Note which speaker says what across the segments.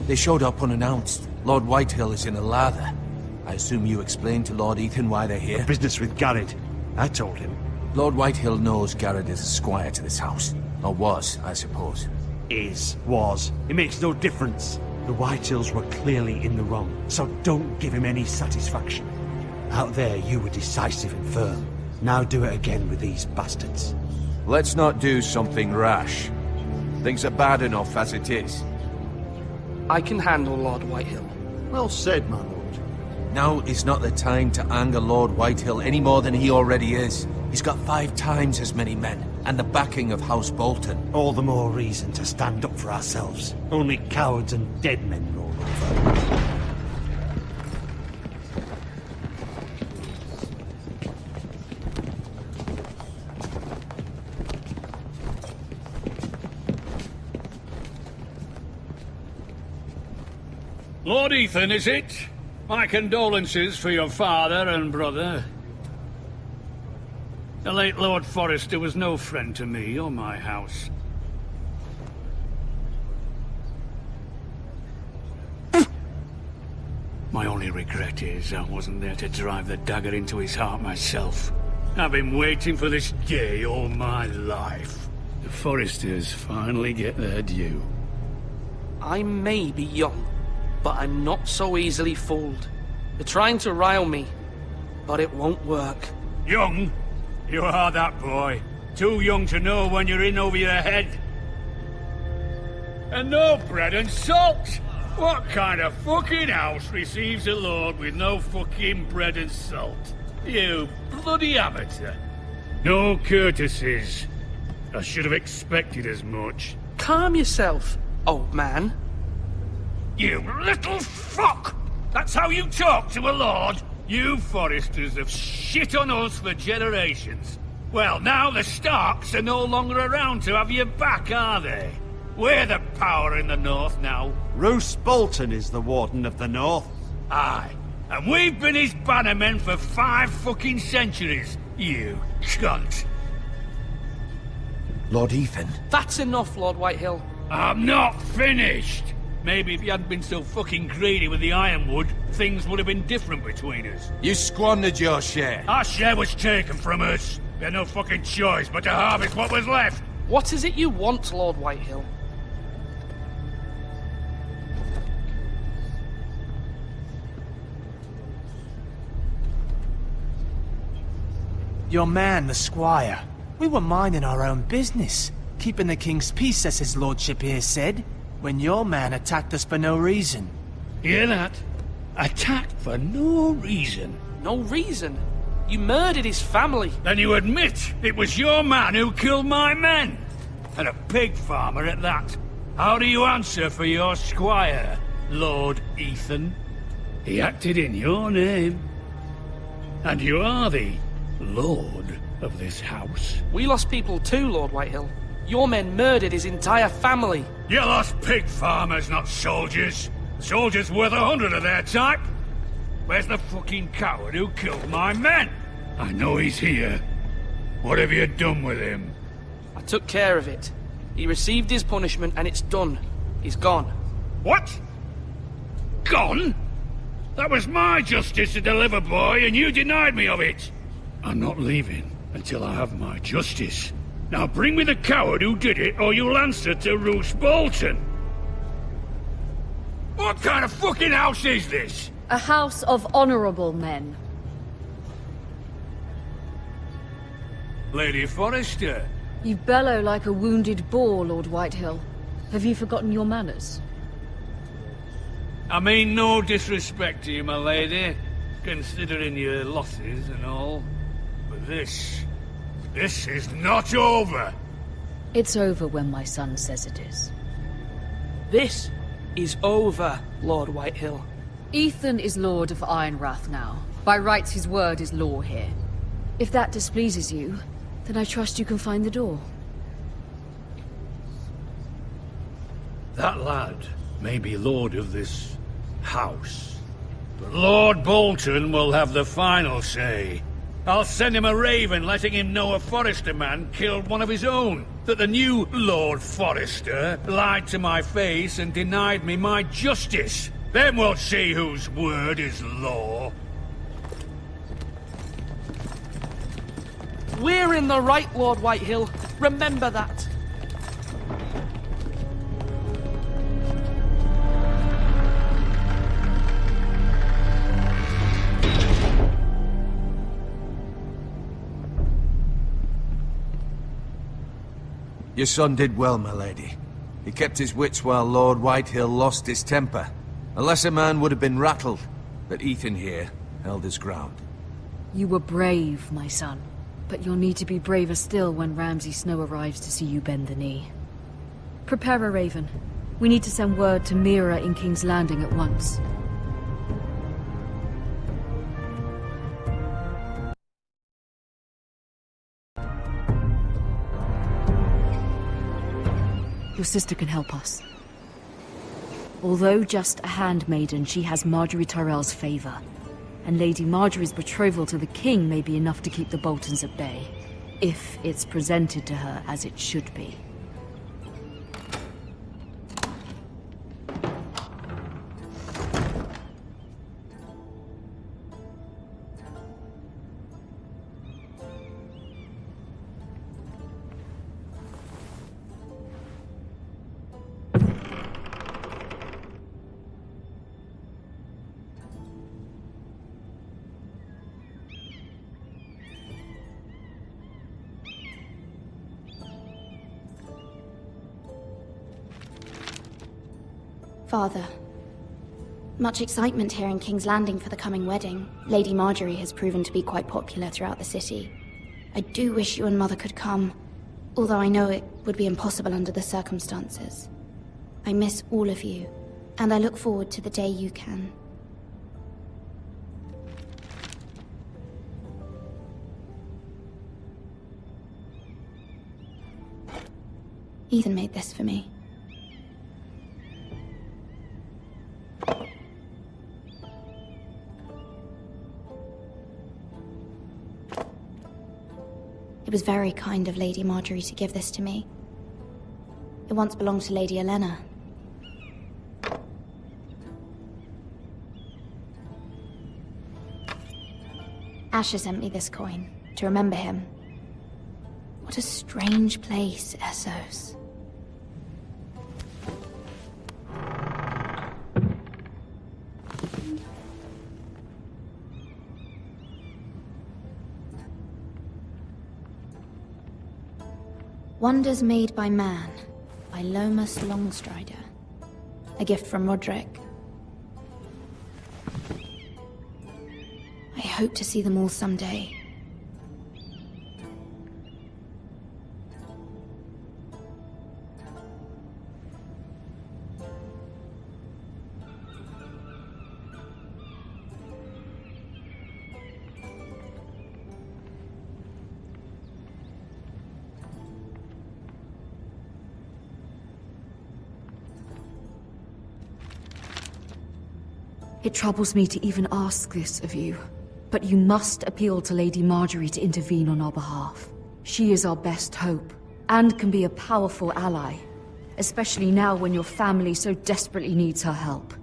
Speaker 1: They showed up unannounced. Lord Whitehill is in a lather. I assume you explained to Lord Ethan why they're here?
Speaker 2: Business with Garrett. I told him.
Speaker 1: Lord Whitehill knows Garrett is a squire to this house. Or was, I suppose.
Speaker 2: Was. It makes no difference. The Whitehills were clearly in the wrong, so don't give him any satisfaction. Out there, you were decisive and firm. Now do it again with these bastards.
Speaker 1: Let's not do something rash. Things are bad enough as it is.
Speaker 3: I can handle Lord Whitehill.
Speaker 2: Well said, my lord.
Speaker 1: Now is not the time to anger Lord Whitehill any more than he already is. He's got 5 times as many men, and the backing of House Bolton.
Speaker 2: All the more reason to stand up for ourselves. Only cowards and dead men roll over.
Speaker 4: Lord Ethan, is it? My condolences for your father and brother. The late Lord Forrester was no friend to me or my house. My only regret is I wasn't there to drive the dagger into his heart myself. I've been waiting for this day all my life. The Forresters finally get their due.
Speaker 3: I may be young, but I'm not so easily fooled. They're trying to rile me, but it won't work.
Speaker 4: Young? You are that boy. Too young to know when you're in over your head. And no bread and salt! What kind of fucking house receives a lord with no fucking bread and salt? You bloody amateur. No courtesies. I should have expected as much.
Speaker 3: Calm yourself, old man.
Speaker 4: You little fuck! That's how you talk to a lord? You Forresters have shit on us for generations. Well, now the Starks are no longer around to have your back, are they? We're the power in the north now.
Speaker 2: Roose Bolton is the Warden of the North.
Speaker 4: Aye. And we've been his bannermen for 5 fucking centuries, you cunt.
Speaker 1: Lord Ethan.
Speaker 3: That's enough, Lord Whitehill.
Speaker 4: I'm not finished! Maybe if you hadn't been so fucking greedy with the ironwood, things would have been different between us.
Speaker 1: You squandered your share.
Speaker 4: Our share was taken from us. We had no fucking choice but to harvest what was left.
Speaker 3: What is it you want, Lord Whitehill?
Speaker 5: Your man, the squire. We were minding our own business, keeping the king's peace, as his lordship here said, when your man attacked us for no reason.
Speaker 4: Hear that? Attacked for no reason.
Speaker 3: No reason? You murdered his family.
Speaker 4: Then you admit it was your man who killed my men. And a pig farmer at that. How do you answer for your squire, Lord Ethan? He acted in your name. And you are the lord of this house.
Speaker 3: We lost people too, Lord Whitehill. Your men murdered his entire family.
Speaker 4: You lost pig farmers, not soldiers. Soldiers worth 100 of their type. Where's the fucking coward who killed my men? I know he's here. What have you done with him?
Speaker 3: I took care of it. He received his punishment and it's done. He's gone.
Speaker 4: What? Gone? That was my justice to deliver, boy, and you denied me of it. I'm not leaving until I have my justice. Now bring me the coward who did it, or you'll answer to Roose Bolton. What kind of fucking house is this?
Speaker 6: A house of honorable men.
Speaker 4: Lady Forrester.
Speaker 6: You bellow like a wounded boar, Lord Whitehill. Have you forgotten your manners?
Speaker 4: I mean no disrespect to you, my lady, considering your losses and all. But this is not over.
Speaker 6: It's over when my son says it is.
Speaker 3: This is over, Lord Whitehill.
Speaker 6: Ethan is Lord of Ironrath now. By rights, his word is law here. If that displeases you, then I trust you can find the door.
Speaker 4: That lad may be lord of this house, but Lord Bolton will have the final say. I'll send him a raven letting him know a Forrester man killed one of his own. That the new Lord Forrester lied to my face and denied me my justice. Then we'll see whose word is law.
Speaker 3: We're in the right, Lord Whitehill. Remember that.
Speaker 1: Your son did well, my lady. He kept his wits while Lord Whitehill lost his temper. A lesser man would have been rattled, but Ethan here held his ground.
Speaker 6: You were brave, my son. But you'll need to be braver still when Ramsay Snow arrives to see you bend the knee. Prepare a raven. We need to send word to Mira in King's Landing at once. Your sister can help us. Although just a handmaiden, she has Marjorie Tyrell's favor. And Lady Marjorie's betrothal to the king may be enough to keep the Boltons at bay, if it's presented to her as it should be.
Speaker 7: Father, much excitement here in King's Landing for the coming wedding. Lady Marjorie has proven to be quite popular throughout the city. I do wish you and Mother could come, although I know it would be impossible under the circumstances. I miss all of you, and I look forward to the day you can. Ethan made this for me. It was very kind of Lady Marjorie to give this to me. It once belonged to Lady Olenna. Asher sent me this coin, to remember him. What a strange place, Essos. Wonders Made by Man, by Lomas Longstrider. A gift from Roderick. I hope to see them all someday.
Speaker 6: It troubles me to even ask this of you, but you must appeal to Lady Marjorie to intervene on our behalf. She is our best hope, and can be a powerful ally, especially now when your family so desperately needs her help.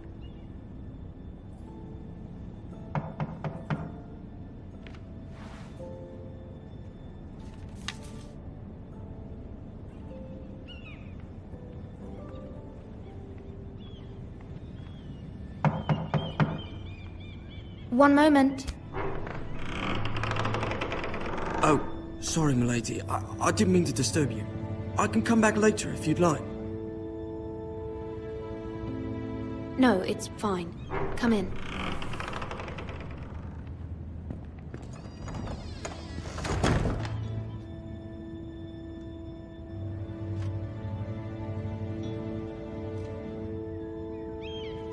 Speaker 7: One moment.
Speaker 8: Oh, sorry, milady. I didn't mean to disturb you. I can come back later if you'd like.
Speaker 7: No, it's fine. Come in.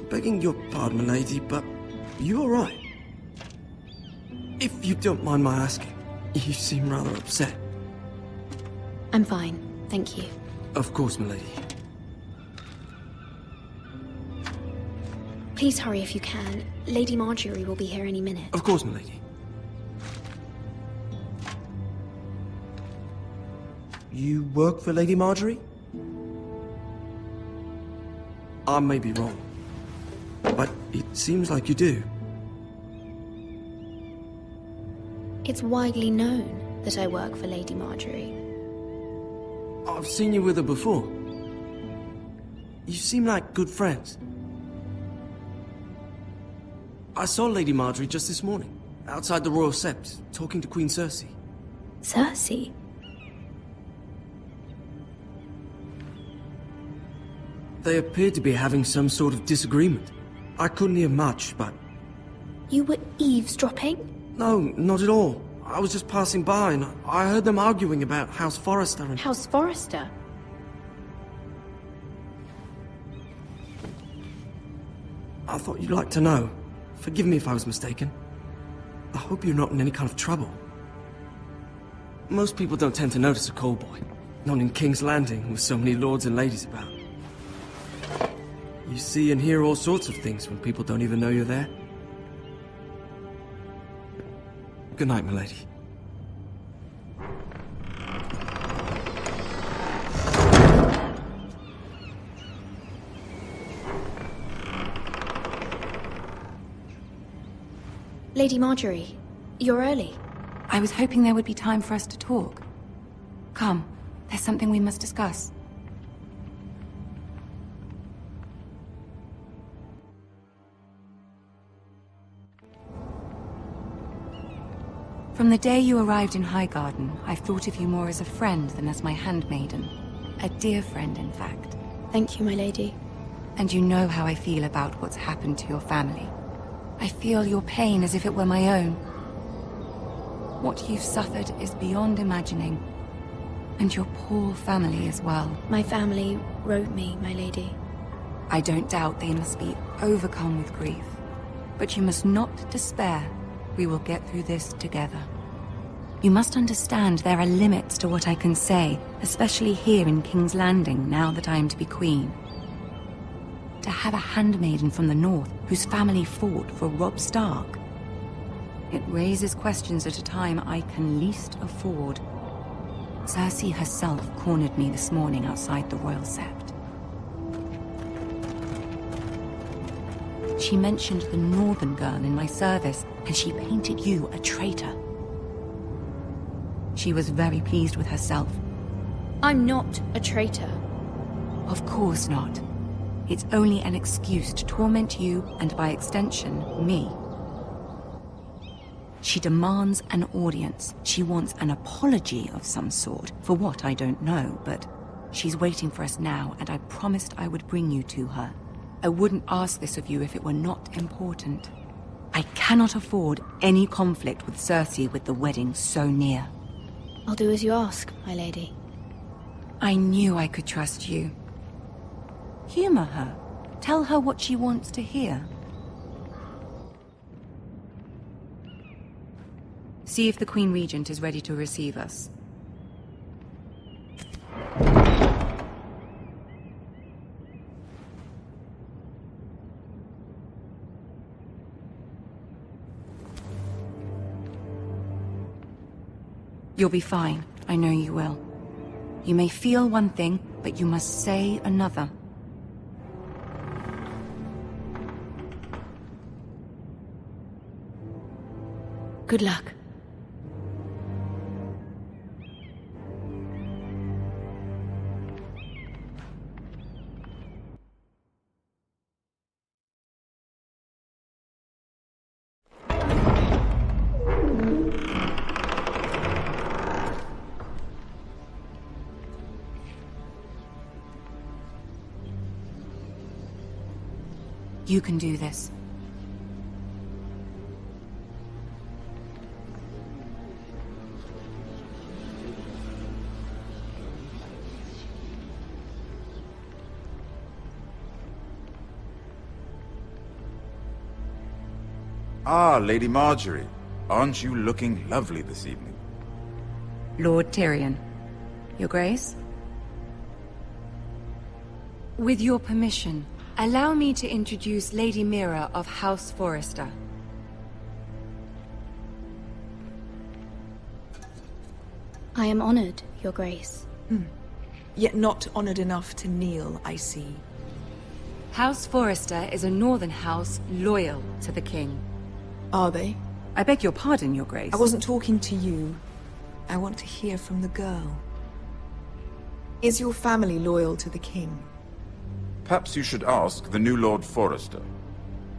Speaker 8: Begging your pardon, milady, but you all right? If you don't mind my asking, you seem rather upset.
Speaker 7: I'm fine, thank you.
Speaker 8: Of course, milady.
Speaker 7: Please hurry if you can. Lady Marjorie will be here any minute.
Speaker 8: Of course, milady. You work for Lady Marjorie? I may be wrong, but it seems like you do.
Speaker 7: It's widely known that I work for Lady Marjorie.
Speaker 8: I've seen you with her before. You seem like good friends. I saw Lady Marjorie just this morning, outside the Royal Sept, talking to Queen Cersei.
Speaker 7: Cersei?
Speaker 8: They appeared to be having some sort of disagreement. I couldn't hear much, but...
Speaker 7: You were eavesdropping?
Speaker 8: No, not at all. I was just passing by and I heard them arguing about House Forrester and...
Speaker 7: House Forrester?
Speaker 8: I thought you'd like to know. Forgive me if I was mistaken. I hope you're not in any kind of trouble. Most people don't tend to notice a callboy. Not in King's Landing, with so many lords and ladies about. You see and hear all sorts of things when people don't even know you're there. Good night, milady.
Speaker 7: Lady Marjorie, you're early.
Speaker 9: I was hoping there would be time for us to talk. Come, there's something we must discuss. From the day you arrived in Highgarden, I've thought of you more as a friend than as my handmaiden. A dear friend, in fact.
Speaker 7: Thank you, my lady.
Speaker 9: And you know how I feel about what's happened to your family. I feel your pain as if it were my own. What you've suffered is beyond imagining. And your poor family as well.
Speaker 7: My family wrote me, my lady.
Speaker 9: I don't doubt they must be overcome with grief. But you must not despair. We will get through this together. You must understand there are limits to what I can say, especially here in King's Landing, now that I am to be queen. To have a handmaiden from the north whose family fought for Robb Stark. It raises questions at a time I can least afford. Cersei herself cornered me this morning outside the Royal Sept. She mentioned the northern girl in my service, and she painted you a traitor. She was very pleased with herself.
Speaker 7: I'm not a traitor.
Speaker 9: Of course not. It's only an excuse to torment you, and by extension, me. She demands an audience. She wants an apology of some sort, for what I don't know, but she's waiting for us now, and I promised I would bring you to her. I wouldn't ask this of you if it were not important. I cannot afford any conflict with Cersei with the wedding so near.
Speaker 7: I'll do as you ask, my lady.
Speaker 9: I knew I could trust you. Humor her. Tell her what she wants to hear. See if the Queen Regent is ready to receive us. You'll be fine. I know you will. You may feel one thing, but you must say another.
Speaker 7: Good luck.
Speaker 9: You can do this.
Speaker 10: Ah, Lady Marjorie. Aren't you looking lovely this evening?
Speaker 9: Lord Tyrion. Your Grace? With your permission, allow me to introduce Lady Mira of House Forrester.
Speaker 7: I am honored, Your Grace.
Speaker 11: Yet not honored enough to kneel, I see.
Speaker 9: House Forrester is a northern house loyal to the king.
Speaker 11: Are they?
Speaker 9: I beg your pardon, Your Grace.
Speaker 11: I wasn't talking to you. I want to hear from the girl. Is your family loyal to the king?
Speaker 10: Perhaps you should ask the new Lord Forrester.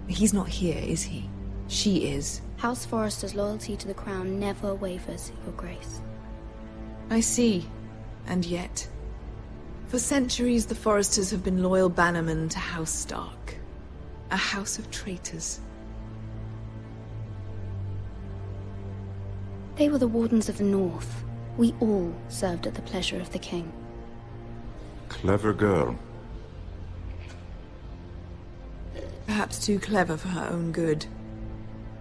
Speaker 11: He's not here, is he? She is.
Speaker 7: House Forrester's loyalty to the crown never wavers, Your Grace.
Speaker 11: I see. And yet... For centuries, the Forresters have been loyal bannermen to House Stark. A house of traitors.
Speaker 7: They were the Wardens of the North. We all served at the pleasure of the king.
Speaker 10: Clever girl.
Speaker 11: Perhaps too clever for her own good.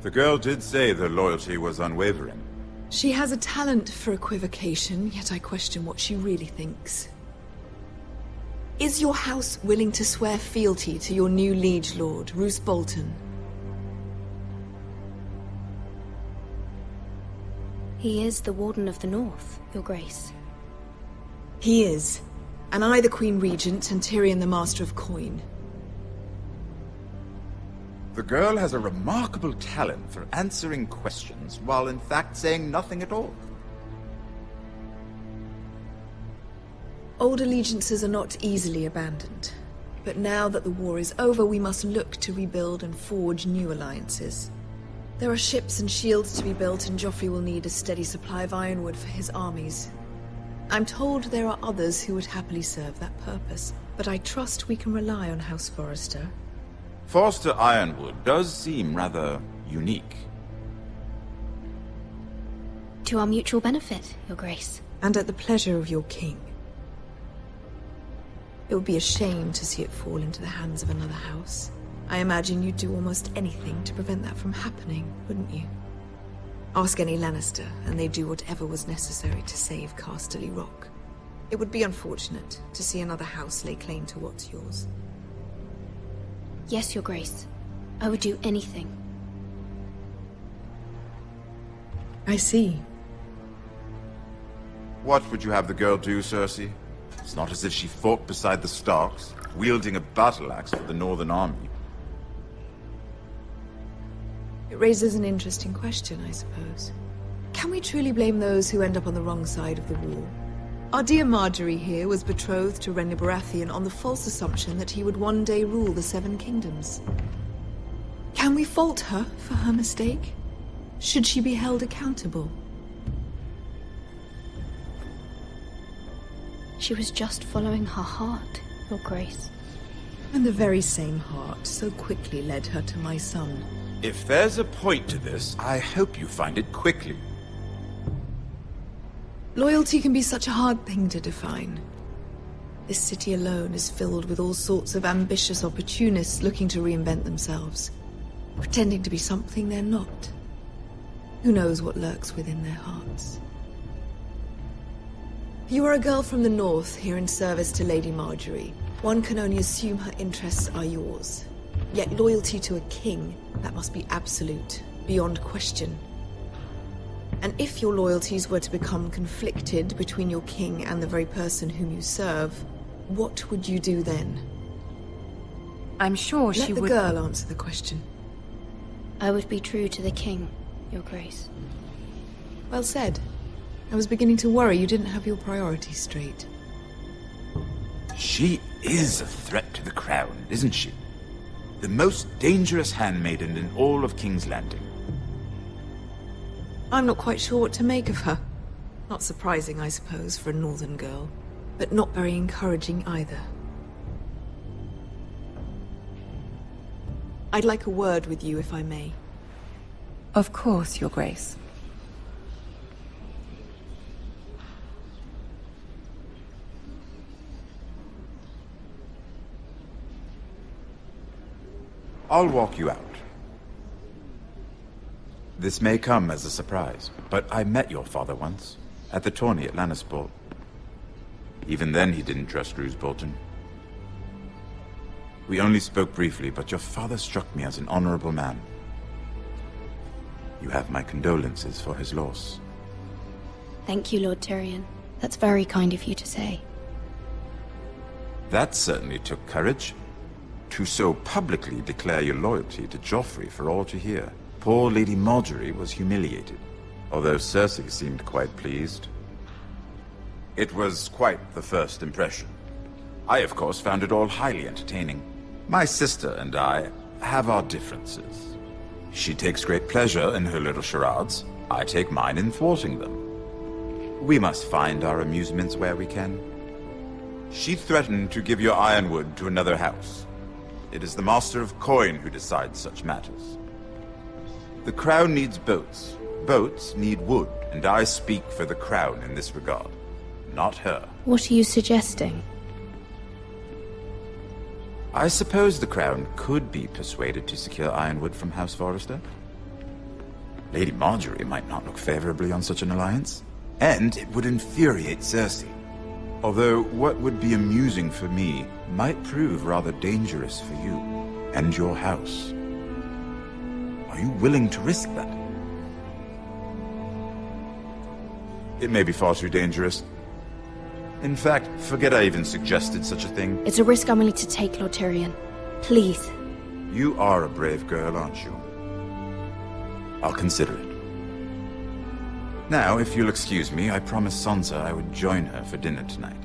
Speaker 10: The girl did say their loyalty was unwavering.
Speaker 11: She has a talent for equivocation, yet I question what she really thinks. Is your house willing to swear fealty to your new liege lord, Roose Bolton?
Speaker 7: He is the Warden of the North, Your Grace.
Speaker 11: He is. And I the Queen Regent and Tyrion the Master of Coin.
Speaker 10: The girl has a remarkable talent for answering questions, while in fact saying nothing at all.
Speaker 11: Old allegiances are not easily abandoned. But now that the war is over, we must look to rebuild and forge new alliances. There are ships and shields to be built, and Joffrey will need a steady supply of ironwood for his armies. I'm told there are others who would happily serve that purpose, but I trust we can rely on House Forrester.
Speaker 10: Forster Ironwood does seem rather unique.
Speaker 7: To our mutual benefit, Your Grace.
Speaker 11: And at the pleasure of your king. It would be a shame to see it fall into the hands of another house. I imagine you'd do almost anything to prevent that from happening, wouldn't you? Ask any Lannister, and they'd do whatever was necessary to save Casterly Rock. It would be unfortunate to see another house lay claim to what's yours.
Speaker 7: Yes, Your Grace. I would do anything.
Speaker 11: I see.
Speaker 10: What would you have the girl do, Cersei? It's not as if she fought beside the Starks, wielding a battle axe for the Northern Army.
Speaker 11: It raises an interesting question, I suppose. Can we truly blame those who end up on the wrong side of the war? Our dear Marjorie here was betrothed to Renly Baratheon on the false assumption that he would one day rule the Seven Kingdoms. Can we fault her for her mistake? Should she be held accountable?
Speaker 7: She was just following her heart, Your Grace.
Speaker 11: And the very same heart so quickly led her to my son.
Speaker 10: If there's a point to this, I hope you find it quickly.
Speaker 11: Loyalty can be such a hard thing to define. This city alone is filled with all sorts of ambitious opportunists looking to reinvent themselves, pretending to be something they're not. Who knows what lurks within their hearts? You are a girl from the north, here in service to Lady Marjorie. One can only assume her interests are yours. Yet loyalty to a king, that must be absolute, beyond question. And if your loyalties were to become conflicted between your king and the very person whom you serve, what would you do then?
Speaker 9: I'm sure she would...
Speaker 11: Let the girl answer the question.
Speaker 7: I would be true to the king, Your Grace.
Speaker 11: Well said. I was beginning to worry you didn't have your priorities straight.
Speaker 10: She is a threat to the crown, isn't she? The most dangerous handmaiden in all of King's Landing.
Speaker 11: I'm not quite sure what to make of her. Not surprising, I suppose, for a northern girl, but not very encouraging either. I'd like a word with you, if I may.
Speaker 9: Of course, Your Grace.
Speaker 10: I'll walk you out. This may come as a surprise, but I met your father once, at the tourney at Lannisport. Even then he didn't trust Roose Bolton. We only spoke briefly, but your father struck me as an honorable man. You have my condolences for his loss.
Speaker 7: Thank you, Lord Tyrion. That's very kind of you to say.
Speaker 10: That certainly took courage. To so publicly declare your loyalty to Joffrey for all to hear. Poor Lady Margaery was humiliated, although Cersei seemed quite pleased. It was quite the first impression. I, of course, found it all highly entertaining. My sister and I have our differences. She takes great pleasure in her little charades. I take mine in thwarting them. We must find our amusements where we can. She threatened to give your ironwood to another house. It is the Master of Coin who decides such matters. The Crown needs boats. Boats need wood, and I speak for the Crown in this regard, not her.
Speaker 7: What are you suggesting?
Speaker 10: I suppose the Crown could be persuaded to secure ironwood from House Forrester. Lady Margaery might not look favorably on such an alliance, and it would infuriate Cersei. Although what would be amusing for me might prove rather dangerous for you and your house. Are you willing to risk that? It may be far too dangerous. In fact, forget I even suggested such a thing.
Speaker 7: It's a risk I'm willing to take, Lord Tyrion. Please.
Speaker 10: You are a brave girl, aren't you? I'll consider it. Now, if you'll excuse me, I promised Sansa I would join her for dinner tonight.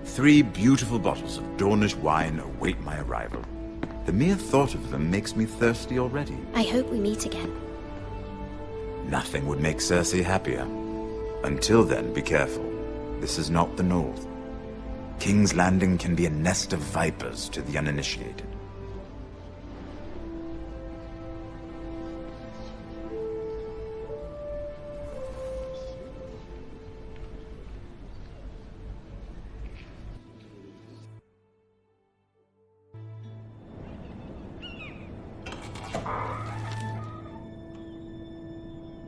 Speaker 10: 3 beautiful bottles of Dornish wine await my arrival. The mere thought of them makes me thirsty already.
Speaker 7: I hope we meet again.
Speaker 10: Nothing would make Cersei happier. Until then, be careful. This is not the North. King's Landing can be a nest of vipers to the uninitiated.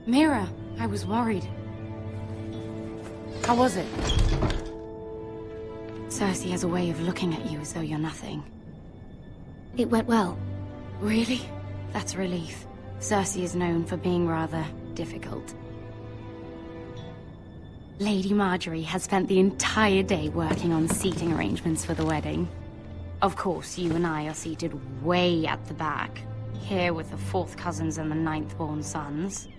Speaker 9: Mira, I was worried. How was it? Cersei has a way of looking at you as though you're nothing.
Speaker 7: It went well.
Speaker 9: Really? That's a relief. Cersei is known for being rather difficult. Lady Margaery has spent the entire day working on seating arrangements for the wedding. Of course, you and I are seated way at the back, here with the 4th cousins and the 9th-born sons.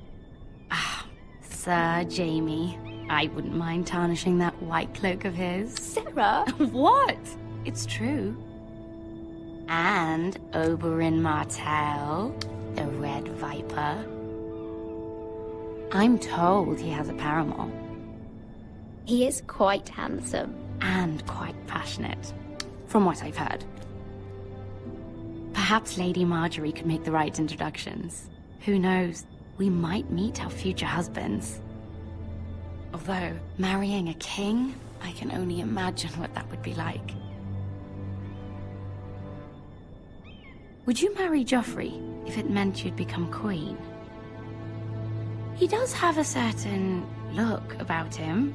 Speaker 9: Ah, Sir Jaime. I wouldn't mind tarnishing that white cloak of his.
Speaker 7: Sarah!
Speaker 9: What? It's true. And Oberyn Martell, the Red Viper. I'm told he has a paramour.
Speaker 7: He is quite handsome.
Speaker 9: And quite passionate, from what I've heard. Perhaps Lady Margaery could make the right introductions. Who knows? We might meet our future husbands. Although, marrying a king, I can only imagine what that would be like. Would you marry Joffrey if it meant you'd become queen? He does have a certain look about him,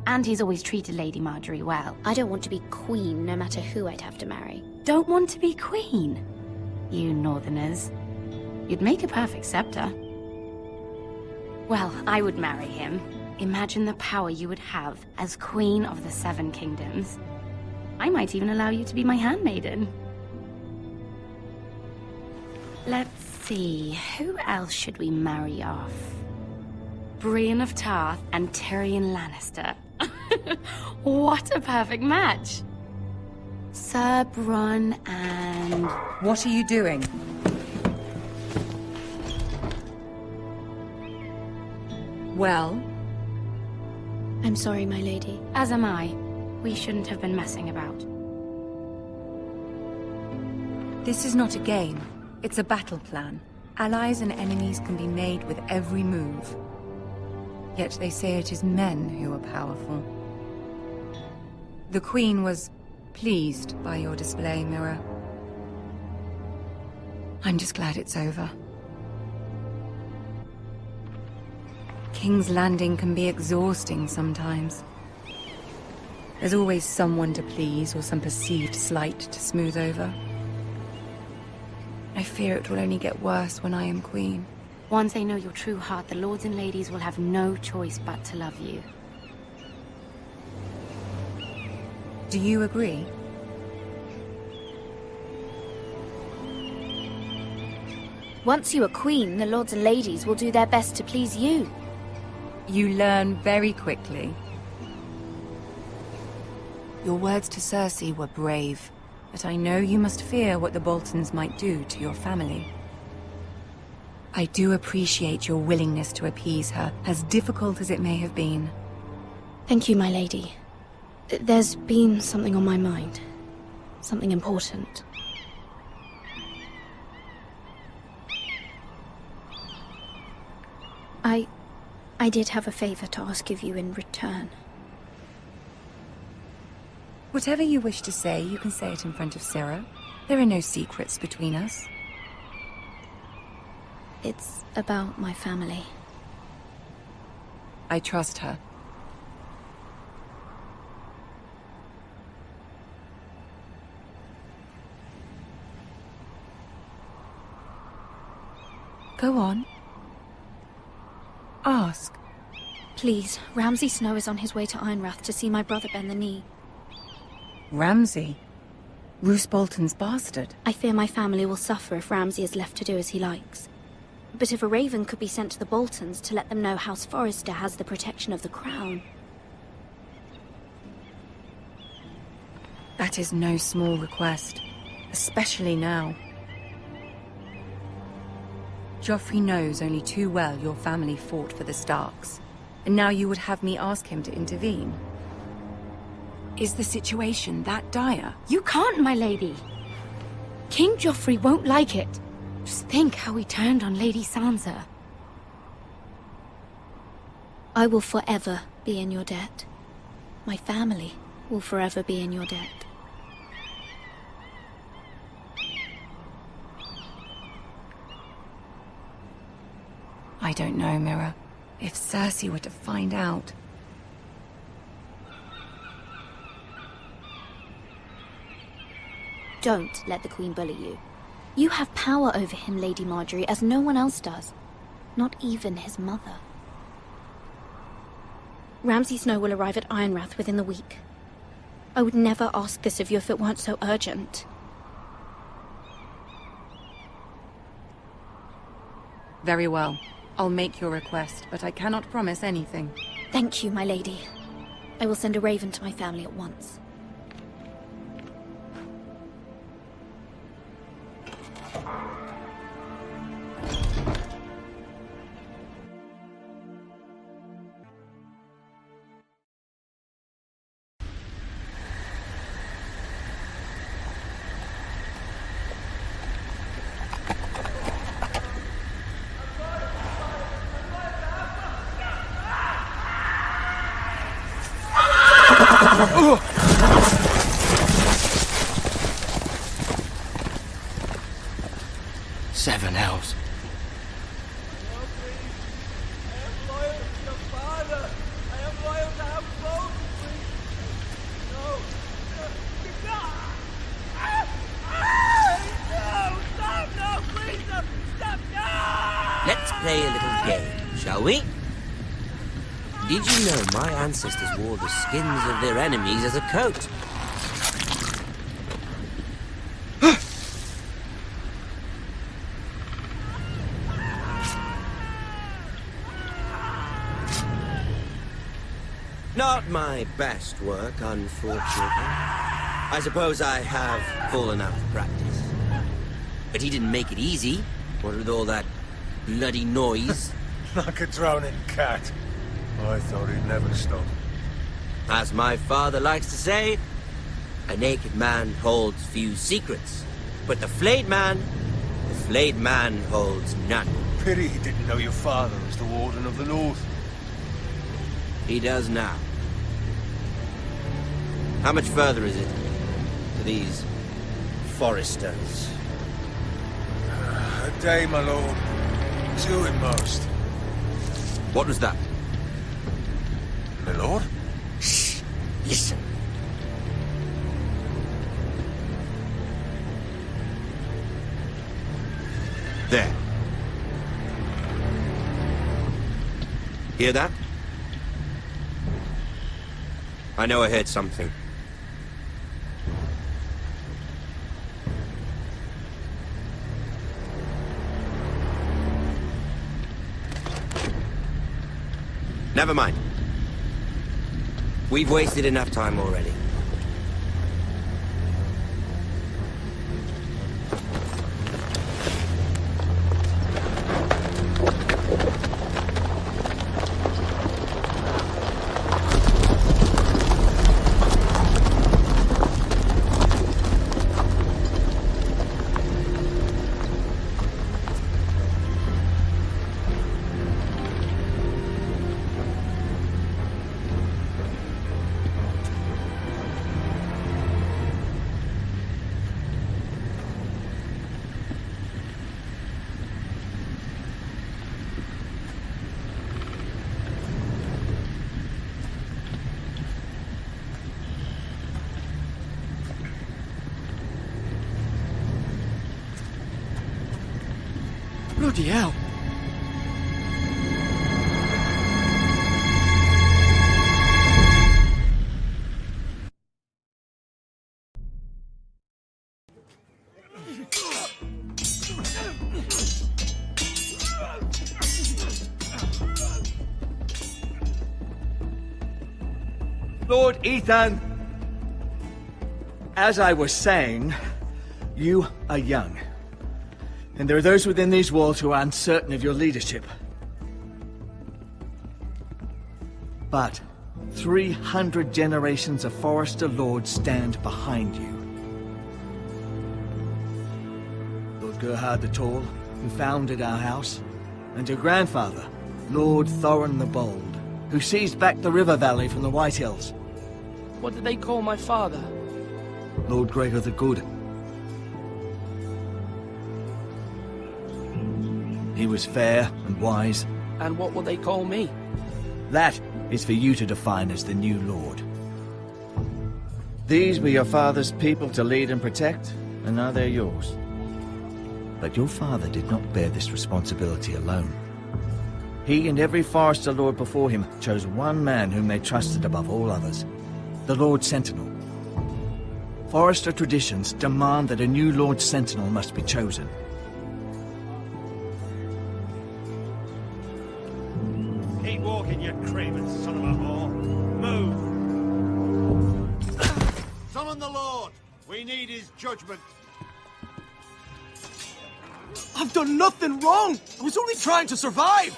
Speaker 9: and he's always treated Lady Margaery well.
Speaker 7: I don't want to be queen, no matter who I'd have to marry.
Speaker 9: Don't want to be queen? You northerners. You'd make a perfect scepter. Well, I would marry him. Imagine the power you would have as Queen of the 7 Kingdoms. I might even allow you to be my handmaiden. Let's see, who else should we marry off? Brienne of Tarth and Tyrion Lannister. What a perfect match! Sir Bronn and...
Speaker 12: What are you doing? Well?
Speaker 7: I'm sorry, my lady.
Speaker 9: As am I. We shouldn't have been messing about.
Speaker 12: This is not a game. It's a battle plan. Allies and enemies can be made with every move. Yet they say it is men who are powerful. The Queen was pleased by your display, Mira. I'm just glad it's over. King's Landing can be exhausting sometimes. There's always someone to please or some perceived slight to smooth over. I fear it will only get worse when I am queen.
Speaker 9: Once they know your true heart, the lords and ladies will have no choice but to love you.
Speaker 12: Do you agree?
Speaker 7: Once you are queen, the lords and ladies will do their best to please you.
Speaker 12: You learn very quickly. Your words to Cersei were brave, but I know you must fear what the Boltons might do to your family. I do appreciate your willingness to appease her, as difficult as it may have been.
Speaker 7: Thank you, my lady. There's been something on my mind. Something important. I did have a favor to ask of you in return.
Speaker 12: Whatever you wish to say, you can say it in front of Sarah. There are no secrets between us.
Speaker 7: It's about my family.
Speaker 12: I trust her. Go on. Ask.
Speaker 7: Please, Ramsay Snow is on his way to Ironrath to see my brother bend the knee.
Speaker 12: Ramsay? Roose Bolton's bastard?
Speaker 7: I fear my family will suffer if Ramsay is left to do as he likes. But if a raven could be sent to the Boltons to let them know House Forrester has the protection of the crown...
Speaker 12: That is no small request, especially now. Joffrey knows only too well your family fought for the Starks, and now you would have me ask him to intervene. Is the situation that dire?
Speaker 7: You can't, my lady! King Joffrey won't like it. Just think how he turned on Lady Sansa. I will forever be in your debt. My family will forever be in your debt.
Speaker 12: I don't know, Mira. If Cersei were to find out...
Speaker 7: Don't let the Queen bully you. You have power over him, Lady Marjorie, as no one else does. Not even his mother. Ramsay Snow will arrive at Ironrath within the week. I would never ask this of you if it weren't so urgent.
Speaker 12: Very well. I'll make your request, but I cannot promise anything.
Speaker 7: Thank you, my lady. I will send a raven to my family at once.
Speaker 3: Seven hells.
Speaker 13: Let's play a little game, shall we? Did you know my ancestors wore the skins of their enemies as a coat? Not my best work, unfortunately. I suppose I have fallen out of practice. But he didn't make it easy, what with all that bloody noise.
Speaker 14: Like a drowning cat. I thought he'd never stop.
Speaker 13: As my father likes to say, a naked man holds few secrets. But the flayed man holds none.
Speaker 14: Pity he didn't know your father was the Warden of the North.
Speaker 13: He does now. How much further is it to these Forresters?
Speaker 14: A day, my lord. 2 at most.
Speaker 13: What was that?
Speaker 14: My lord?
Speaker 13: Shh! Listen. There. Hear that? I know I heard something. Never mind. We've wasted enough time already.
Speaker 5: Bloody hell.
Speaker 15: Lord Ethan, as I was saying, you are young. And there are those within these walls who are uncertain of your leadership. But 300 generations of Forrester lords stand behind you. Lord Gerhard the Tall, who founded our house, and your grandfather, Lord Thorin the Bold, who seized back the river valley from the White Hills.
Speaker 3: What did they call my father?
Speaker 15: Lord Gregor the Good. He was fair and wise.
Speaker 3: And what will they call me?
Speaker 15: That is for you to define as the new lord. These were your father's people to lead and protect, and now they're yours. But your father did not bear this responsibility alone. He and every Forrester lord before him chose one man whom they trusted above all others, the Lord Sentinel. Forrester traditions demand that a new Lord Sentinel must be chosen.
Speaker 2: Keep walking, you craven son of a whore. Move! Summon the Lord! We need his judgment.
Speaker 5: I've done nothing wrong! I was only trying to survive!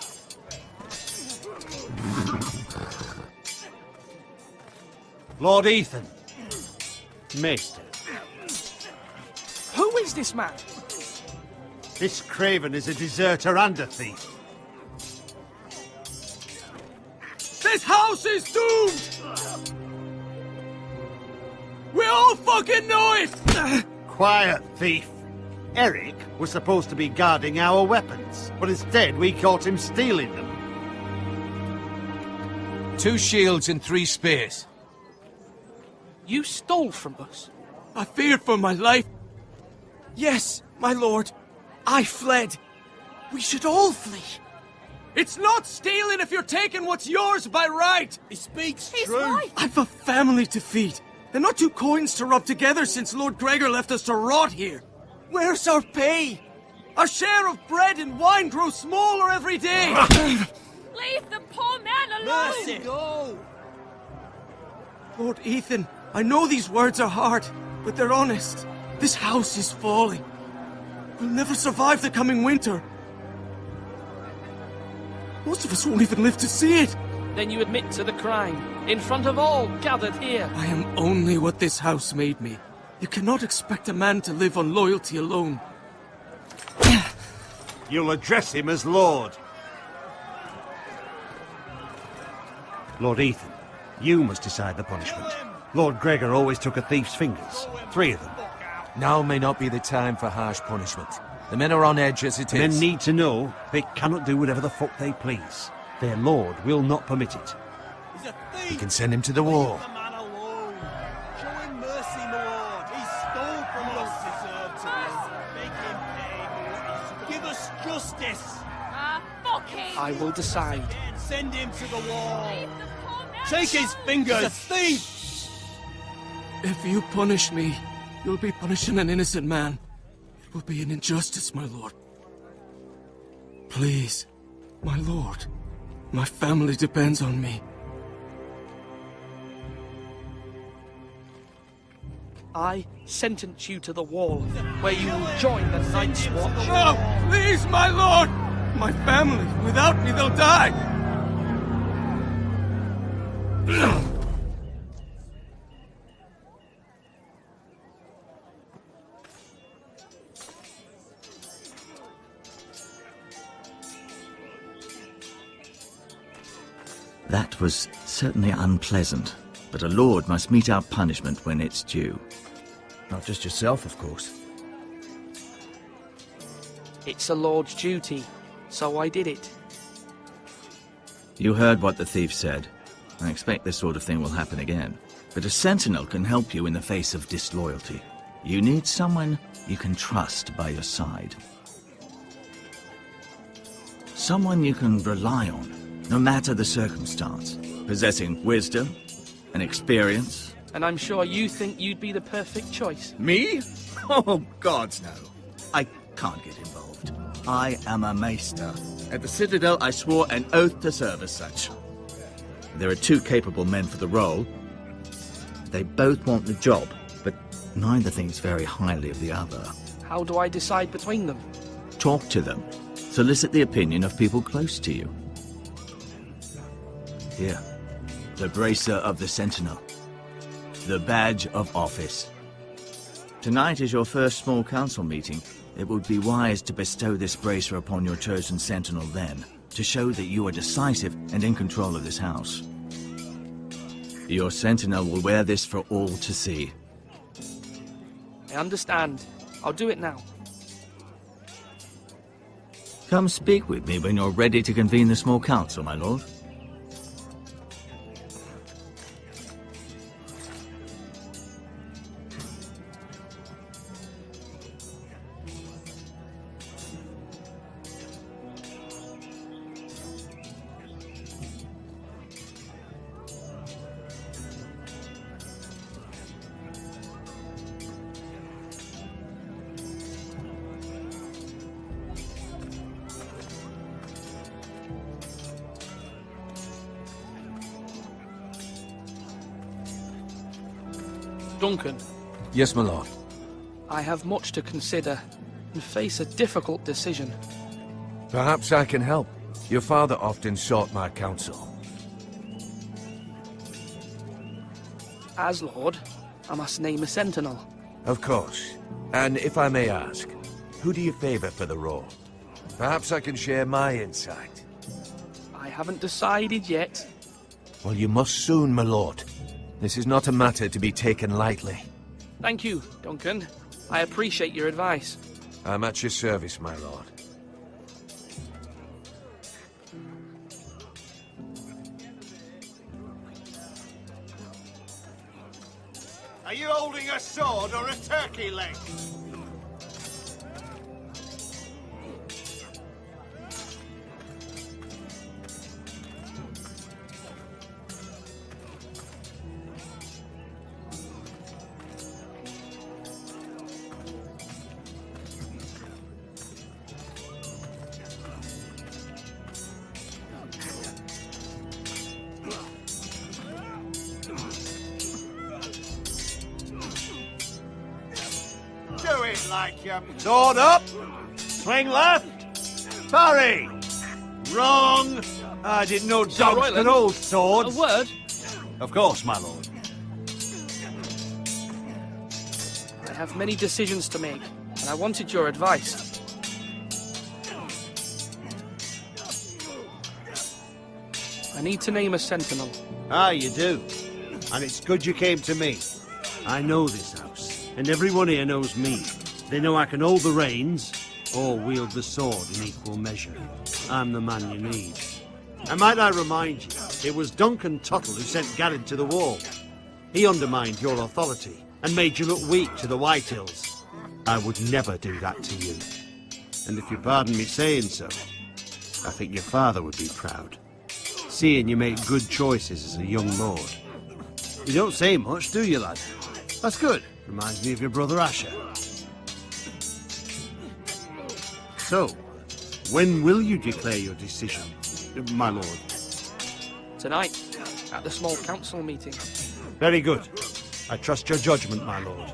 Speaker 2: Lord Ethan. Maester.
Speaker 5: Who is this man?
Speaker 2: This craven is a deserter and a thief.
Speaker 5: This house is doomed! We all fucking know it!
Speaker 2: Quiet, thief. Eric was supposed to be guarding our weapons, but instead we caught him stealing them.
Speaker 1: 2 shields and 3 spears.
Speaker 3: You stole from us.
Speaker 5: I feared for my life. Yes, my lord. I fled. We should all flee. It's not stealing if you're taking what's yours by right.
Speaker 14: He speaks
Speaker 5: He's
Speaker 14: true.
Speaker 5: right. I've a family to feed, and not 2 coins to rub together since Lord Gregor left us to rot here. Where's our pay? Our share of bread and wine grows smaller every day.
Speaker 16: Leave the poor man alone!
Speaker 14: Mercy, go!
Speaker 5: Lord Ethan, I know these words are hard, but they're honest. This house is falling. We'll never survive the coming winter. Most of us won't even live to see it.
Speaker 3: Then you admit to the crime, in front of all gathered here.
Speaker 5: I am only what this house made me. You cannot expect a man to live on loyalty alone.
Speaker 2: You'll address him as Lord. Lord Ethan, you must decide the punishment. Lord Gregor always took a thief's fingers. 3 of them.
Speaker 1: Now may not be the time for harsh punishment. The men are on edge as it is.
Speaker 2: Men need to know they cannot do whatever the fuck they please. Their lord will not permit it.
Speaker 14: He's a thief!
Speaker 1: We can send him to the wall.
Speaker 14: Leave the man alone. Show him mercy, my lord. He stole from us. Deserved to make him pay for what he stole. Give us justice.
Speaker 16: Fuck him!
Speaker 3: I will decide.
Speaker 14: Send him to the wall.
Speaker 16: Leave the poor man
Speaker 14: Take his fingers. He's a thief!
Speaker 5: If you punish me, you'll be punishing an innocent man. It will be an injustice, my lord. Please, my lord,
Speaker 8: My family depends on me.
Speaker 3: I sentence you to the wall, where you will join the Night's Watch.
Speaker 8: No! Please, my lord! My family, without me, they'll die!
Speaker 15: That was certainly unpleasant, but a lord must mete out punishment when it's due. Not just yourself, of course.
Speaker 3: It's a lord's duty, so I did it.
Speaker 15: You heard what the thief said. I expect this sort of thing will happen again. But a sentinel can help you in the face of disloyalty. You need someone you can trust by your side. Someone you can rely on, no matter the circumstance. Possessing wisdom and experience.
Speaker 3: And I'm sure you think you'd be the perfect choice.
Speaker 15: Me? Oh, gods no. I can't get involved. I am a maester. At the Citadel, I swore an oath to serve as such. There are two capable men for the role. They both want the job, but neither thinks very highly of the other.
Speaker 3: How do I decide between them?
Speaker 15: Talk to them. Solicit the opinion of people close to you. Here, the bracer of the Sentinel. The badge of office. Tonight is your first small council meeting. It would be wise to bestow this bracer upon your chosen sentinel then, to show that you are decisive and in control of this house. Your sentinel will wear this for all to see.
Speaker 3: I understand. I'll do it now.
Speaker 15: Come speak with me when you're ready to convene the small council, my lord.
Speaker 3: Duncan.
Speaker 1: Yes, my lord.
Speaker 3: I have much to consider and face a difficult decision.
Speaker 1: Perhaps I can help. Your father often sought my counsel.
Speaker 3: As Lord, I must name a sentinel.
Speaker 1: Of course. And if I may ask, who do you favor for the role? Perhaps I can share my insight.
Speaker 3: I haven't decided yet.
Speaker 1: Well, you must soon, my lord. This is not a matter to be taken lightly.
Speaker 3: Thank you, Duncan. I appreciate your advice.
Speaker 1: I'm at your service, my lord.
Speaker 14: Are you holding a sword or a turkey leg? Do it like you...
Speaker 2: Sword up! Swing left! Parry! Wrong! I didn't know dogs could hold swords.
Speaker 3: A word?
Speaker 2: Of course, my lord.
Speaker 3: I have many decisions to make, and I wanted your advice. I need to name a sentinel.
Speaker 2: Ah, you do. And it's good you came to me. I know this house, and everyone here knows me. They know I can hold the reins, or wield the sword in equal measure. I'm the man you need. And might I remind you, it was Duncan Tuttle who sent Garrett to the wall. He undermined your authority, and made you look weak to the Whitehills. I would never do that to you. And if you pardon me saying so, I think your father would be proud. Seeing you make good choices as a young lord. You don't say much, do you, lad? That's good. Reminds me of your brother Asher. So, when will you declare your decision, my lord?
Speaker 3: Tonight, at the small council meeting.
Speaker 2: Very good. I trust your judgment, my lord.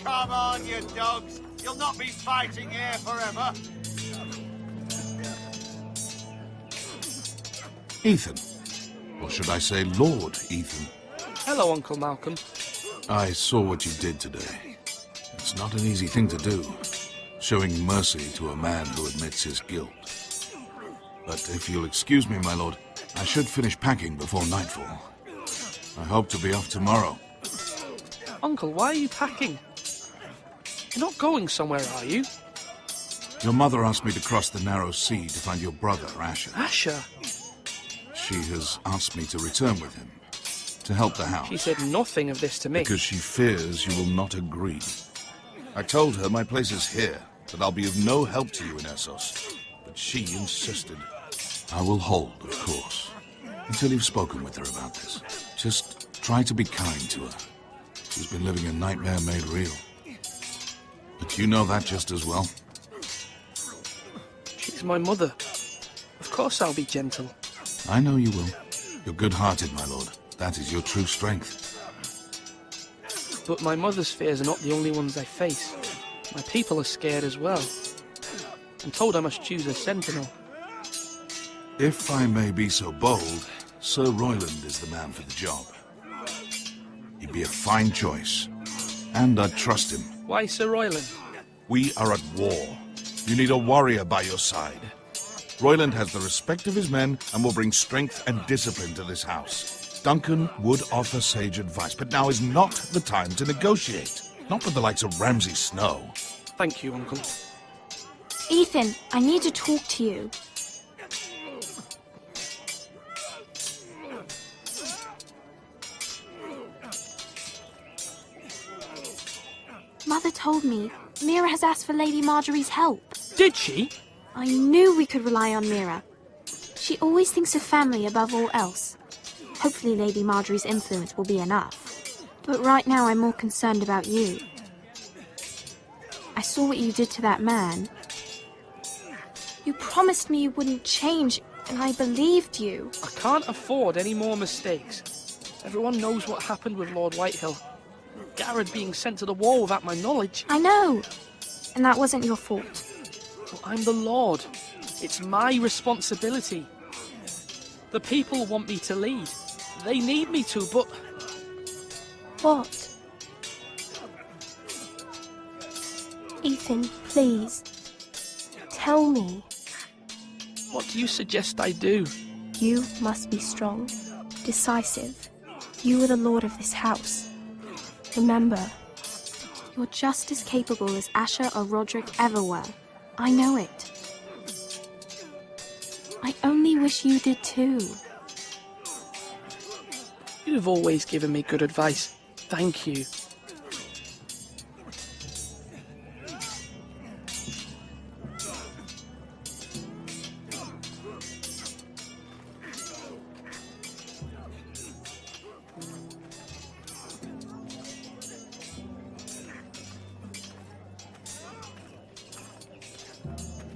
Speaker 14: Come on, you dogs. You'll not be fighting here forever.
Speaker 17: Ethan. Or should I say Lord Ethan?
Speaker 3: Hello, Uncle Malcolm.
Speaker 17: I saw what you did today. It's not an easy thing to do, showing mercy to a man who admits his guilt. But if you'll excuse me, my lord, I should finish packing before nightfall. I hope to be off tomorrow.
Speaker 3: Uncle, why are you packing? You're not going somewhere, are you?
Speaker 17: Your mother asked me to cross the narrow sea to find your brother, Asher.
Speaker 3: Asher?
Speaker 17: She has asked me to return with him, to help the house.
Speaker 3: She said nothing of this to me.
Speaker 17: Because she fears you will not agree. I told her my place is here, that I'll be of no help to you in Essos. But she insisted. I will hold, of course, until you've spoken with her about this. Just try to be kind to her. She's been living a nightmare made real. But you know that just as well.
Speaker 3: She's my mother. Of course I'll be gentle.
Speaker 17: I know you will. You're good-hearted, my lord. That is your true strength.
Speaker 3: But my mother's fears are not the only ones I face. My people are scared as well. I'm told I must choose a sentinel.
Speaker 17: If I may be so bold, Sir Royland is the man for the job. He'd be a fine choice. And I'd trust him.
Speaker 3: Why Sir Royland?
Speaker 17: We are at war. You need a warrior by your side. Royland has the respect of his men and will bring strength and discipline to this house. Duncan would offer sage advice, but now is not the time to negotiate. Not with the likes of Ramsay Snow.
Speaker 3: Thank you, Uncle.
Speaker 7: Ethan, I need to talk to you. Mother told me Mira has asked for Lady Marjorie's help.
Speaker 3: Did she?
Speaker 7: I knew we could rely on Mira. She always thinks of family above all else. Hopefully Lady Marjorie's influence will be enough. But right now I'm more concerned about you. I saw what you did to that man. You promised me you wouldn't change, and I believed you.
Speaker 3: I can't afford any more mistakes. Everyone knows what happened with Lord Whitehill. Garrett being sent to the war without my knowledge.
Speaker 7: I know. And that wasn't your fault.
Speaker 3: Well, I'm the Lord. It's my responsibility. The people want me to lead. They need me to, but...
Speaker 7: What? Ethan, please. Tell me.
Speaker 3: What do you suggest I do?
Speaker 7: You must be strong, decisive. You are the lord of this house. Remember, you're just as capable as Asher or Roderick ever were. I know it. I only wish you did too.
Speaker 3: You've always given me good advice. Thank you.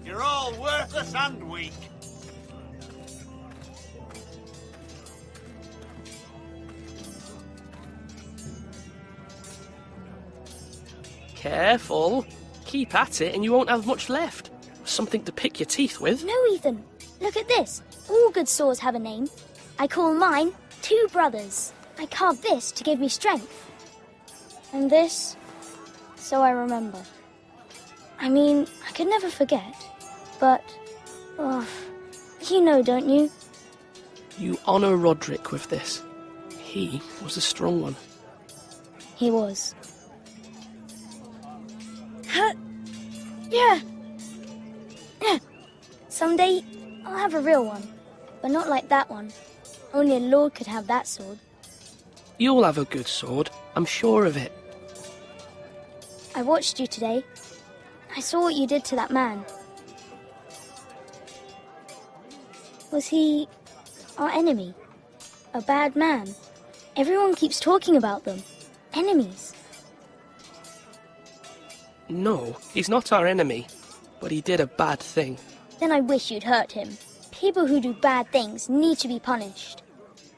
Speaker 14: You're all worthless and weak.
Speaker 3: Careful. Keep at it and you won't have much left. Something to pick your teeth with.
Speaker 18: No, Ethan. Look at this. All good swords have a name. I call mine Two Brothers. I carved this to give me strength. And this, so I remember. I mean, I could never forget. But, you know, don't you?
Speaker 3: You honor Roderick with this. He was a strong one.
Speaker 18: He was. Yeah. Someday, I'll have a real one. But not like that one. Only a lord could have that sword.
Speaker 3: You'll have a good sword. I'm sure of it.
Speaker 18: I watched you today. I saw what you did to that man. Was he our enemy? A bad man? Everyone keeps talking about them. Enemies.
Speaker 3: No, he's not our enemy, but he did a bad thing.
Speaker 18: Then I wish you'd hurt him. People who do bad things need to be punished.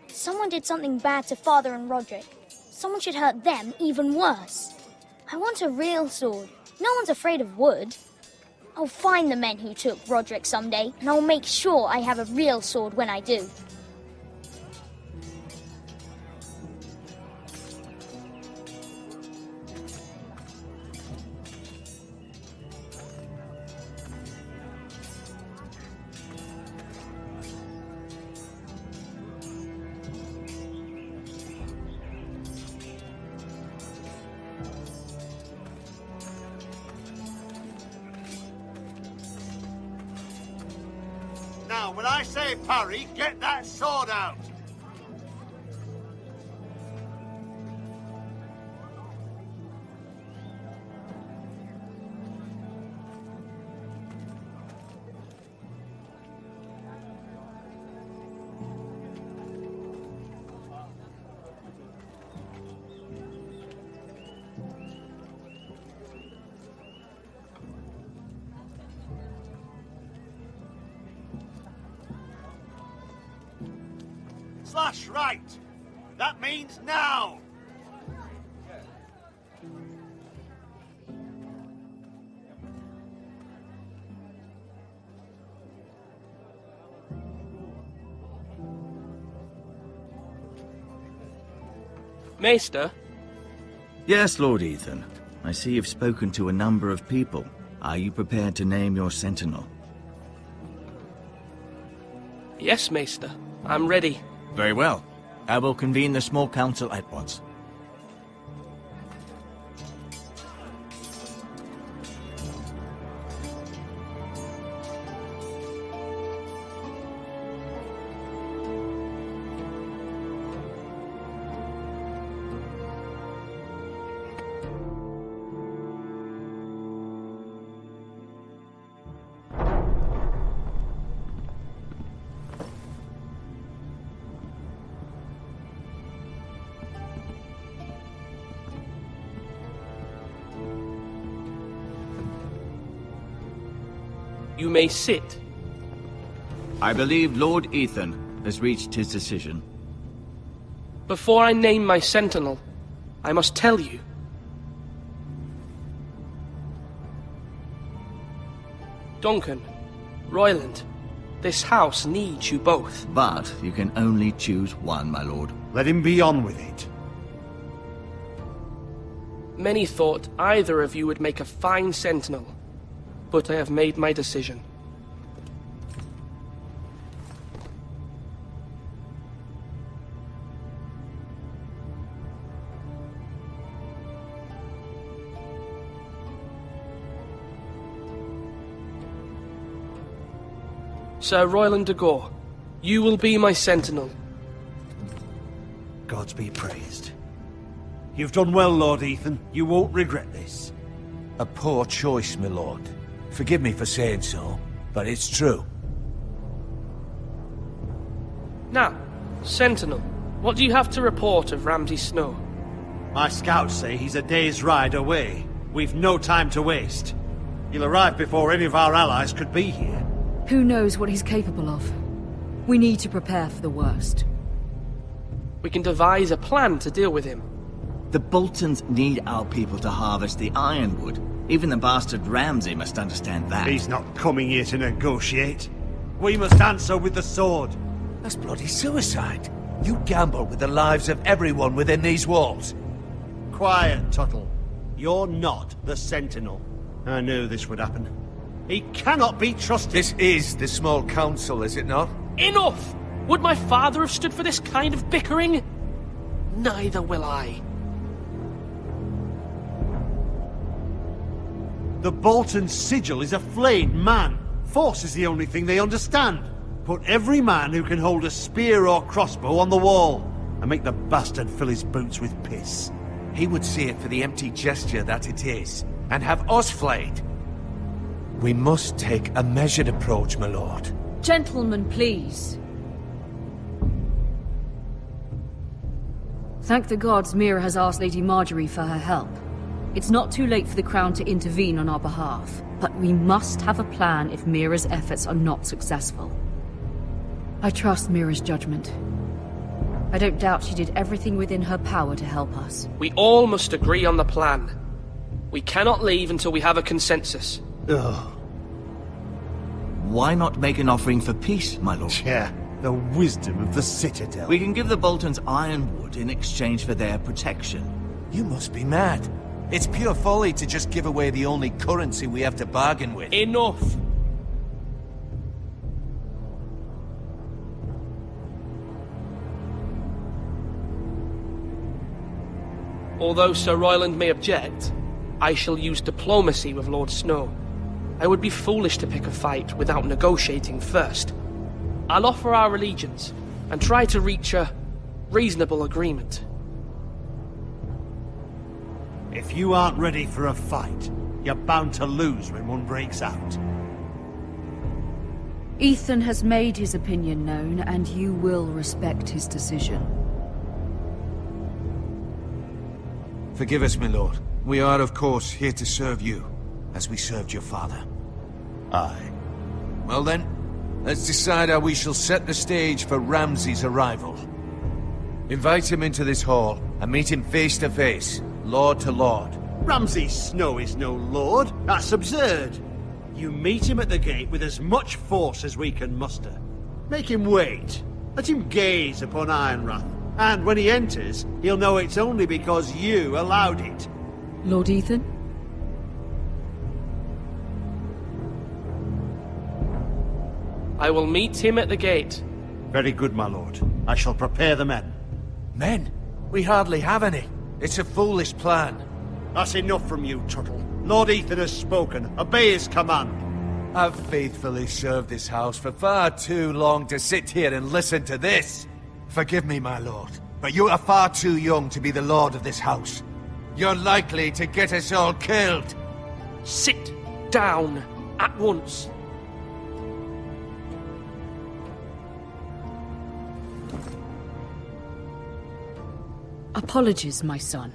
Speaker 18: Someone did something bad to Father and Roderick. Someone should hurt them even worse. I want a real sword. No one's afraid of wood. I'll find the men who took Roderick someday, and I'll make sure I have a real sword when I do.
Speaker 2: Now, when I say parry, get that sword out! Slash right! That means now!
Speaker 3: Maester?
Speaker 15: Yes, Lord Ethan. I see you've spoken to a number of people. Are you prepared to name your sentinel?
Speaker 3: Yes, Maester. I'm ready.
Speaker 15: Very well. I will convene the small council at once.
Speaker 3: You may sit.
Speaker 15: I believe Lord Ethan has reached his decision.
Speaker 3: Before I name my sentinel, I must tell you. Duncan, Royland, this house needs you both.
Speaker 15: But you can only choose one, my lord.
Speaker 2: Let him be on with it.
Speaker 3: Many thought either of you would make a fine sentinel, but I have made my decision. Sir Royland de Gore, you will be my sentinel.
Speaker 2: Gods be praised. You've done well, Lord Ethan. You won't regret this.
Speaker 1: A poor choice, my lord. Forgive me for saying so, but it's true.
Speaker 3: Now, Sentinel, what do you have to report of Ramsay Snow?
Speaker 2: My scouts say he's a day's ride away. We've no time to waste. He'll arrive before any of our allies could be here.
Speaker 6: Who knows what he's capable of? We need to prepare for the worst.
Speaker 3: We can devise a plan to deal with him.
Speaker 15: The Boltons need our people to harvest the ironwood. Even the bastard Ramsay must understand that.
Speaker 2: He's not coming here to negotiate. We must answer with the sword.
Speaker 1: That's bloody suicide. You gamble with the lives of everyone within these walls.
Speaker 2: Quiet, Tuttle. You're not the Sentinel. I knew this would happen. He cannot be trusted.
Speaker 1: This is the small council, is it not?
Speaker 3: Enough! Would my father have stood for this kind of bickering? Neither will I.
Speaker 2: The Bolton sigil is a flayed man. Force is the only thing they understand. Put every man who can hold a spear or crossbow on the wall, and make the bastard fill his boots with piss.
Speaker 1: He would see it for the empty gesture that it is, and have us flayed. We must take a measured approach, my lord.
Speaker 6: Gentlemen, please. Thank the gods Mira has asked Lady Marjorie for her help. It's not too late for the Crown to intervene on our behalf, but we must have a plan if Mira's efforts are not successful. I trust Mira's judgment. I don't doubt she did everything within her power to help us.
Speaker 3: We all must agree on the plan. We cannot leave until we have a consensus.
Speaker 2: Ugh.
Speaker 15: Why not make an offering for peace, my lord?
Speaker 2: Yeah, the wisdom of the Citadel.
Speaker 15: We can give the Boltons ironwood in exchange for their protection.
Speaker 1: You must be mad. It's pure folly to just give away the only currency we have to bargain with.
Speaker 3: Enough! Although Sir Royland may object, I shall use diplomacy with Lord Snow. I would be foolish to pick a fight without negotiating first. I'll offer our allegiance and try to reach a reasonable agreement.
Speaker 2: If you aren't ready for a fight, you're bound to lose when one breaks out.
Speaker 6: Ethan has made his opinion known, and you will respect his decision.
Speaker 1: Forgive us, my lord. We are, of course, here to serve you, as we served your father.
Speaker 2: Aye.
Speaker 1: Well then, let's decide how we shall set the stage for Ramsay's arrival. Invite him into this hall, and meet him face to face, lord to lord.
Speaker 2: Ramsay Snow is no lord. That's absurd. You meet him at the gate with as much force as we can muster. Make him wait. Let him gaze upon Ironrath. And when he enters, he'll know it's only because you allowed it.
Speaker 6: Lord Ethan?
Speaker 3: I will meet him at the gate.
Speaker 2: Very good, my lord. I shall prepare the men.
Speaker 1: Men? We hardly have any. It's a foolish plan.
Speaker 2: That's enough from you, Tuttle. Lord Ethan has spoken. Obey his command.
Speaker 1: I've faithfully served this house for far too long to sit here and listen to this. Forgive me, my lord, but you are far too young to be the lord of this house. You're likely to get us all killed.
Speaker 3: Sit down at once.
Speaker 6: Apologies, my son.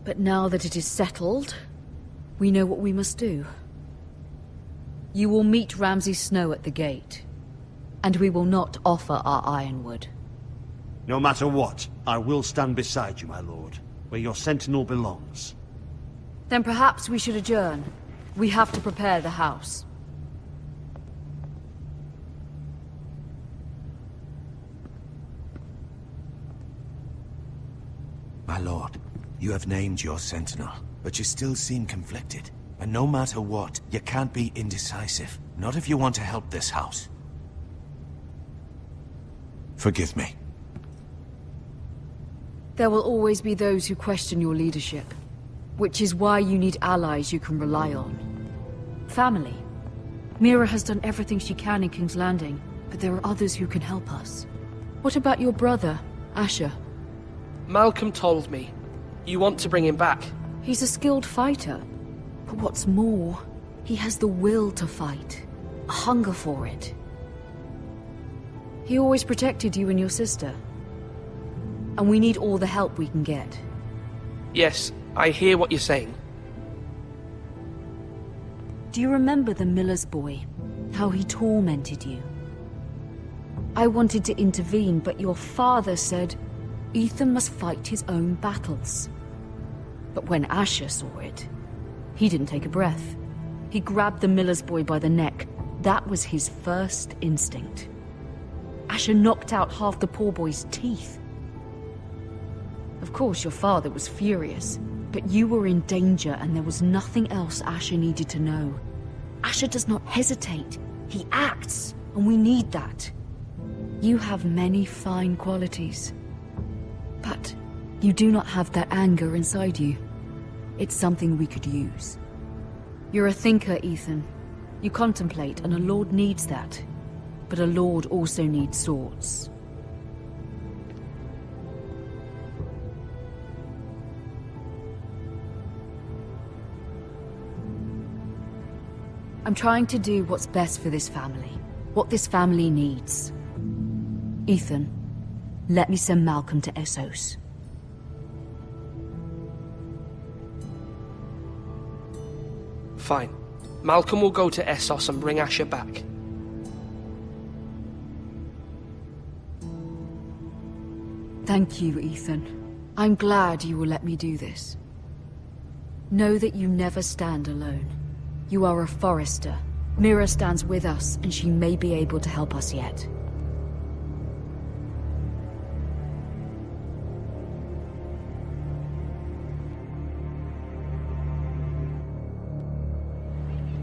Speaker 6: But now that it is settled, we know what we must do. You will meet Ramsay Snow at the gate, and we will not offer our ironwood.
Speaker 2: No matter what, I will stand beside you, my lord, where your sentinel belongs.
Speaker 6: Then perhaps we should adjourn. We have to prepare the house.
Speaker 1: My lord, you have named your sentinel, but you still seem conflicted. And no matter what, you can't be indecisive. Not if you want to help this house. Forgive me.
Speaker 6: There will always be those who question your leadership, which is why you need allies you can rely on. Family. Mira has done everything she can in King's Landing, but there are others who can help us. What about your brother, Asher?
Speaker 3: Malcolm told me. You want to bring him back.
Speaker 6: He's a skilled fighter. But what's more, he has the will to fight. A hunger for it. He always protected you and your sister. And we need all the help we can get.
Speaker 3: Yes, I hear what you're saying.
Speaker 6: Do you remember the miller's boy? How he tormented you? I wanted to intervene, but your father said Ethan must fight his own battles. But when Asher saw it, he didn't take a breath. He grabbed the miller's boy by the neck. That was his first instinct. Asher knocked out half the poor boy's teeth. Of course, your father was furious, but you were in danger and there was nothing else Asher needed to know. Asher does not hesitate. He acts, and we need that. You have many fine qualities, but you do not have that anger inside you. It's something we could use. You're a thinker, Ethan. You contemplate, and a lord needs that. But a lord also needs swords. I'm trying to do what's best for this family. what this family needs. Ethan, let me send Malcolm to Essos.
Speaker 3: Fine. Malcolm will go to Essos and bring Asher back.
Speaker 6: Thank you, Ethan. I'm glad you will let me do this. Know that you never stand alone. You are a Forrester. Mira stands with us, and she may be able to help us yet.